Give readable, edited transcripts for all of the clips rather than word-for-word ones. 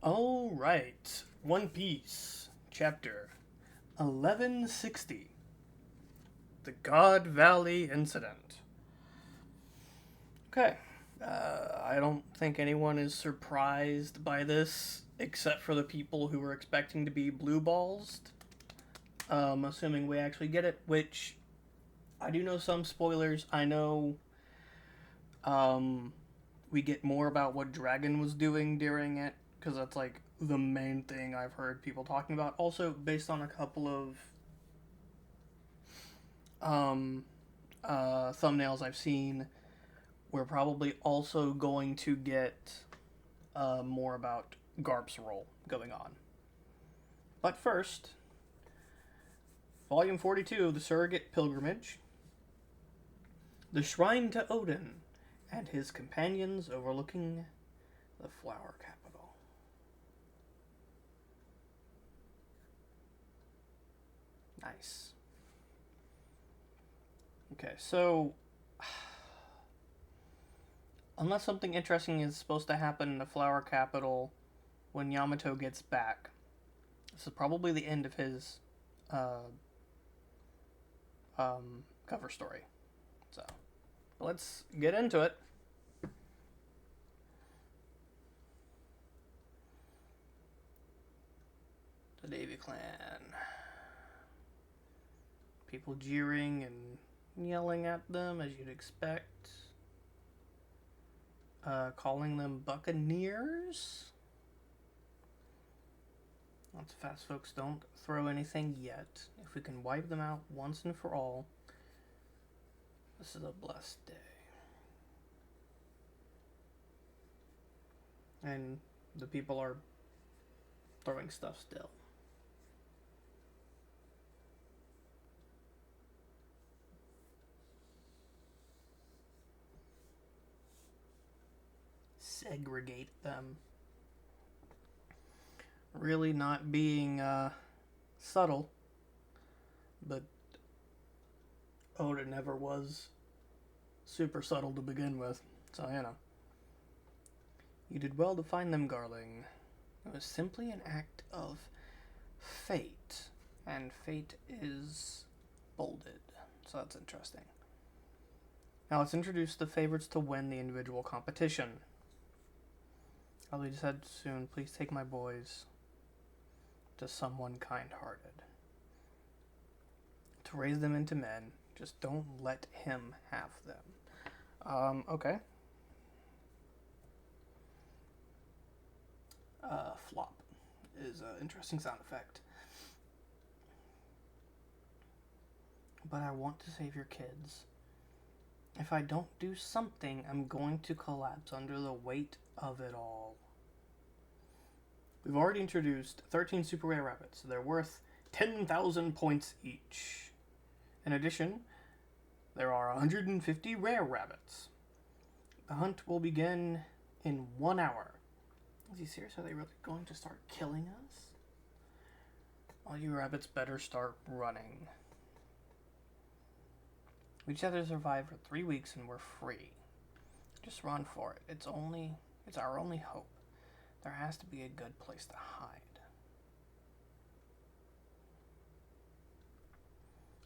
All right, One Piece, chapter 1160, the God Valley Incident. Okay, I don't think anyone is surprised by this, except for the people who were expecting to be blue balls. Assuming we actually get it, which I do know some spoilers. I know um, we get more about what Dragon was doing during it, because that's like the main thing I've heard people talking about. Also, based on a couple of um, thumbnails I've seen, we're probably also going to get more about Garp's role going on. But first, Volume 42, The Surrogate Pilgrimage, The Shrine to Odin, and his companions overlooking the Flower Capital. Nice. Okay, so unless something interesting is supposed to happen in the Flower Capital when Yamato gets back, this is probably the end of his uh, cover story. So let's get into it. The Davy Clan. People jeering and yelling at them as you'd expect. Calling them Buccaneers. Lots of fast folks don't throw anything yet. If we can wipe them out once and for all, this is a blessed day. And the people are throwing stuff still. Segregate them. Really not being subtle, but Oda never was super subtle to begin with, so you know. You did well to find them, Garling. It was simply an act of fate, and fate is bolded, so that's interesting. Now let's introduce the favorites to win the individual competition. I'll be said soon, please take my boys to someone kind-hearted. To raise them into men, just don't let him have them. Okay. Flop is an interesting sound effect. But I want to save your kids. If I don't do something, I'm going to collapse under the weight of it all. We've already introduced 13 super rare rabbits, so they're worth 10,000 points each. In addition, there are 150 rare rabbits. The hunt will begin in 1 hour. Is he serious? Are they really going to start killing us? All you rabbits better start running. We just have to survive for 3 weeks and we're free. Just run for it. It's our only hope. There has to be a good place to hide.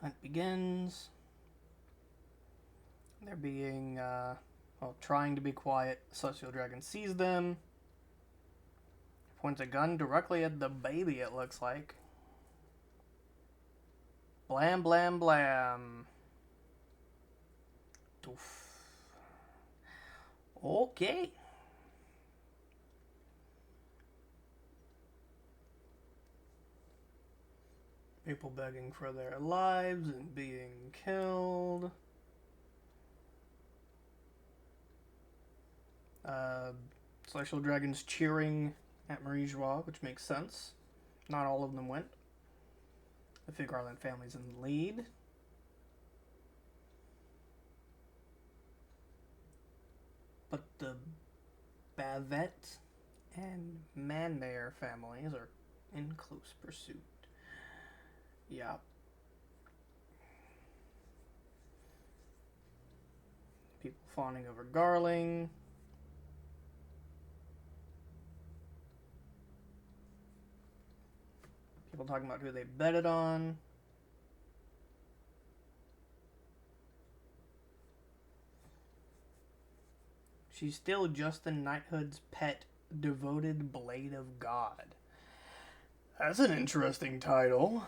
Hunt begins. They're being, trying to be quiet. Celestial Dragon sees them. Points a gun directly at the baby, it looks like. Blam, blam, blam. Doof. Okay. People begging for their lives and being killed. Celestial Dragons cheering at Marie Joie, which makes sense. Not all of them went. The Fig Garland family's in the lead. But the Bavette and Manmayer families are in close pursuit. Yeah. People fawning over Garling. People talking about who they betted on. She's still Justin Knighthood's pet, devoted Blade of God. That's an interesting title.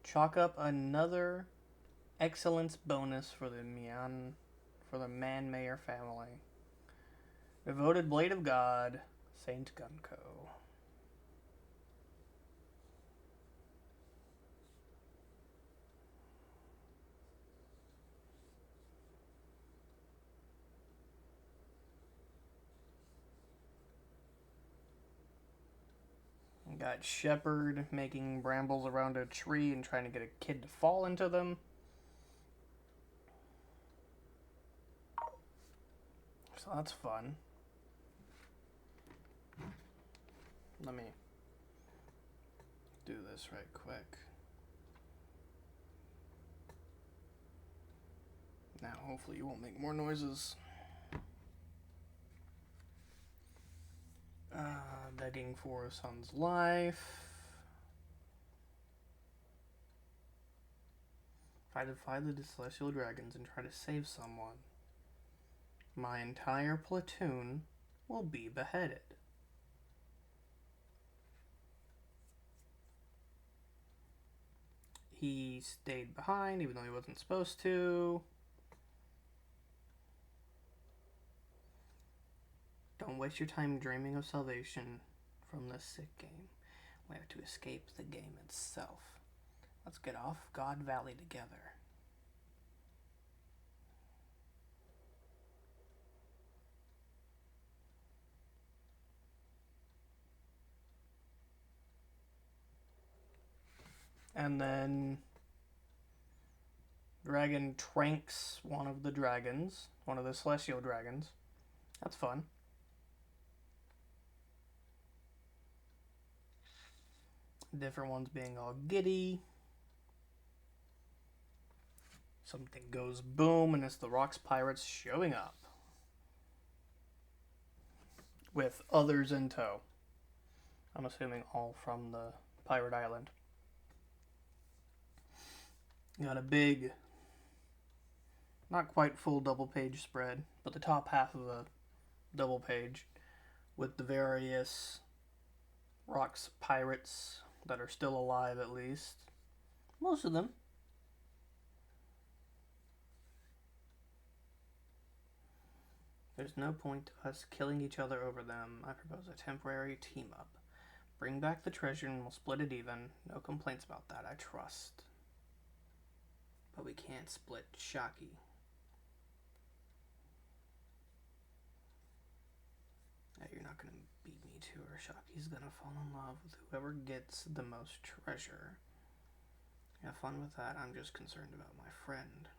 Chalk up another excellence bonus for the Man-Mayer family. Devoted Blade of God, Saint Gunko. Got Shepherd making brambles around a tree and trying to get a kid to fall into them. So that's fun. Let me do this right quick. Now, hopefully you won't make more noises. Begging for a son's life. If I defy the celestial dragons and try to save someone, my entire platoon will be beheaded. He stayed behind even though he wasn't supposed to. Don't waste your time dreaming of salvation from this sick game. We have to escape the game itself. Let's get off God Valley together. And then Dragon tranks one of the dragons, one of the celestial dragons. That's fun. Different ones being all giddy. Something goes boom, and it's the Rocks Pirates showing up. With others in tow. I'm assuming all from the Pirate Island. Got a big, not quite full double page spread, but the top half of a double page with the various Rocks Pirates that are still alive, at least. Most of them. There's no point to us killing each other over them. I propose a temporary team-up. Bring back the treasure and we'll split it even. No complaints about that, I trust. But we can't split Shaki. Yeah, you're not gonna beat me to her. Shaki's gonna fall in love with whoever gets the most treasure. Have fun with that. I'm just concerned about my friend.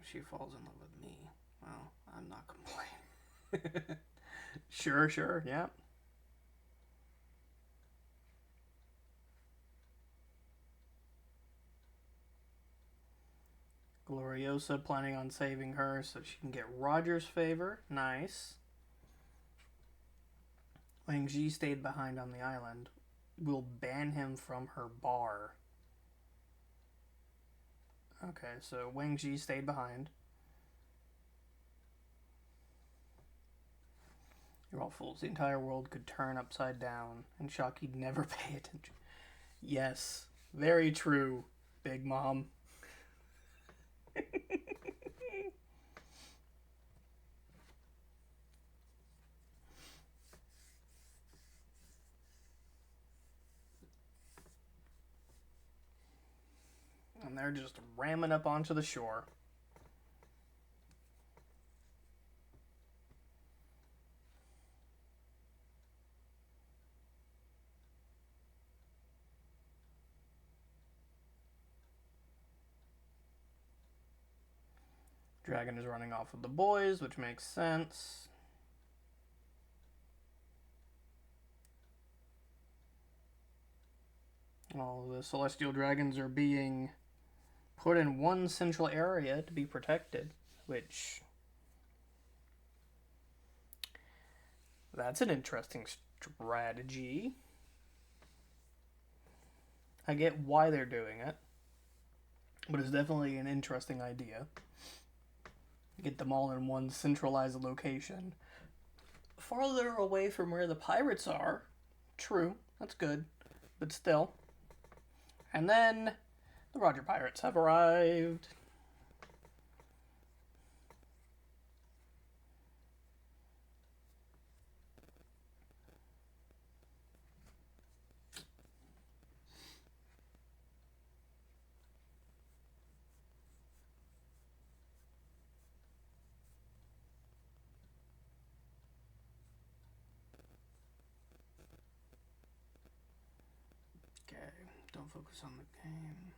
If she falls in love with me, well, I'm not complaining. Sure, yeah. Gloriosa planning on saving her so she can get Roger's favor. Nice. Wang Ji stayed behind on the island. We'll ban him from her bar. Okay, so Wang Ji stayed behind. You're all fools. The entire world could turn upside down, and Shaki'd never pay attention. Yes, very true, Big Mom. And they're just ramming up onto the shore. Dragon is running off with the boys, which makes sense. All the celestial dragons are being put in one central area to be protected, which That's an interesting strategy. I get why they're doing it, but it's definitely an interesting idea. Get them all in one centralized location. Farther away from where the pirates are. True, that's good. But still. And then the Roger Pirates have arrived. Okay, don't focus on the game.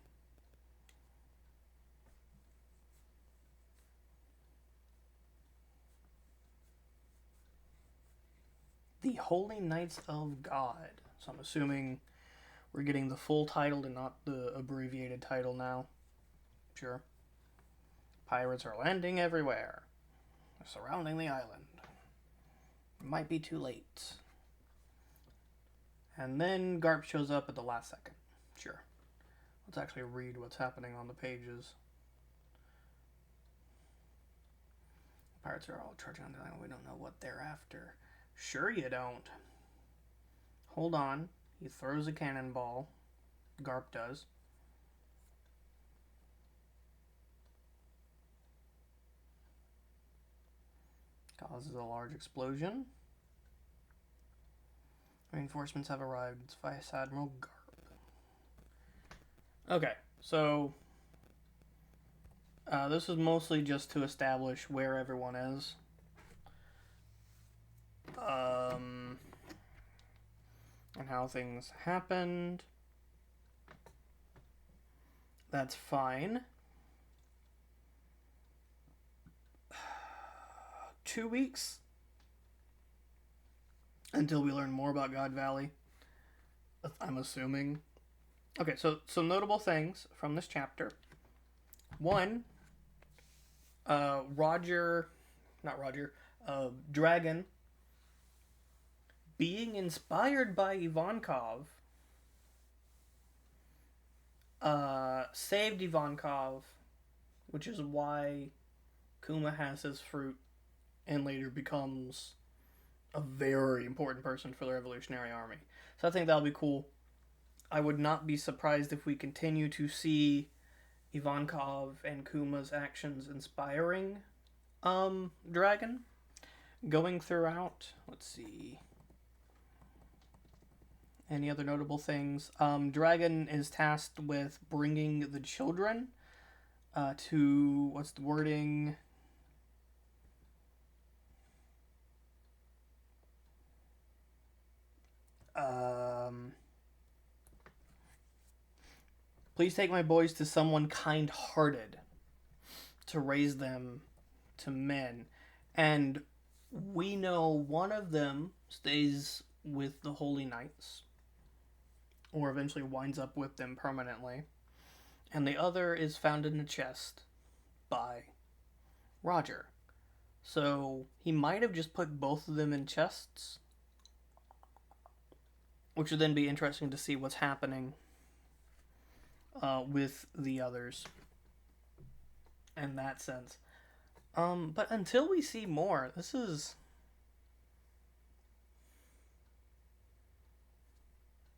The Holy Knights of God. So I'm assuming we're getting the full title and not the abbreviated title now. Sure. Pirates are landing everywhere. They're surrounding the island. It might be too late. And then Garp shows up at the last second. Sure. Let's actually read what's happening on the pages. Pirates are all charging on the island. We don't know what they're after. Sure you don't. Hold on. He throws a cannonball. Garp does. Causes a large explosion. Reinforcements have arrived. It's Vice Admiral Garp. Okay, so this is mostly just to establish where everyone is. And how things happened. That's fine. 2 weeks until we learn more about God Valley, I'm assuming. Okay, so some notable things from this chapter. One, Dragon being inspired by Ivankov saved Ivankov, which is why Kuma has his fruit and later becomes a very important person for the Revolutionary Army. So I think that'll be cool. I would not be surprised if we continue to see Ivankov and Kuma's actions inspiring Dragon going throughout. Let's see. Any other notable things? Dragon is tasked with bringing the children to, what's the wording? Please take my boys to someone kind-hearted to raise them to men. And we know one of them stays with the Holy Knights, or eventually winds up with them permanently. And the other is found in a chest by Roger. So he might have just put both of them in chests, which would then be interesting to see what's happening with the others in that sense. But until we see more, this is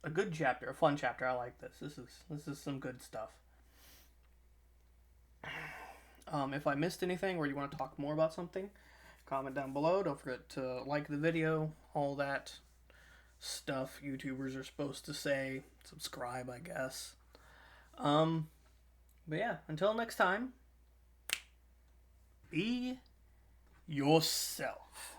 a good chapter, a fun chapter. I like this. This is some good stuff. If I missed anything or you want to talk more about something, comment down below. Don't forget to like the video, all that stuff YouTubers are supposed to say. Subscribe, I guess. But yeah, until next time, be yourself.